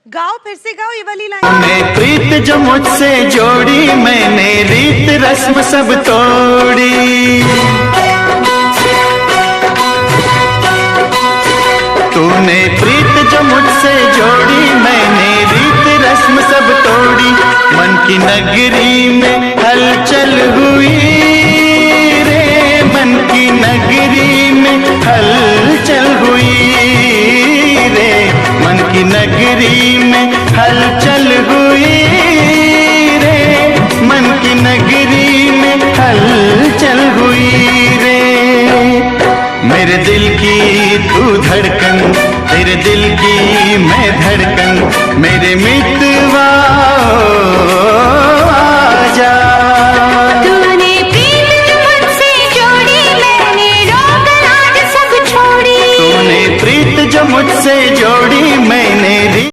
गाओ, फिर से गाओ ये वाली लाइन। तूने प्रीत जो मुझसे जोड़ी, मैंने रीत रस्म सब तोड़ी। तूने प्रीत जो मुझसे जोड़ी, मैंने रीत रस्म सब तोड़ी। मन की नगरी में हलचल हुई रे, मन की नगरी में हलचल हुई रे, मन की नगरी में हलचल हुई रे, मन की नगरी में हलचल हुई रे। मेरे दिल की तू धड़कन, तेरे दिल की मैं धड़कन, मेरे मितवा आजा। तूने प्रीत जो मुझसे जोड़ी, मैंने रोग राज सब छोड़ी। तूने प्रीत जो मुझसे जोड़ी, मैं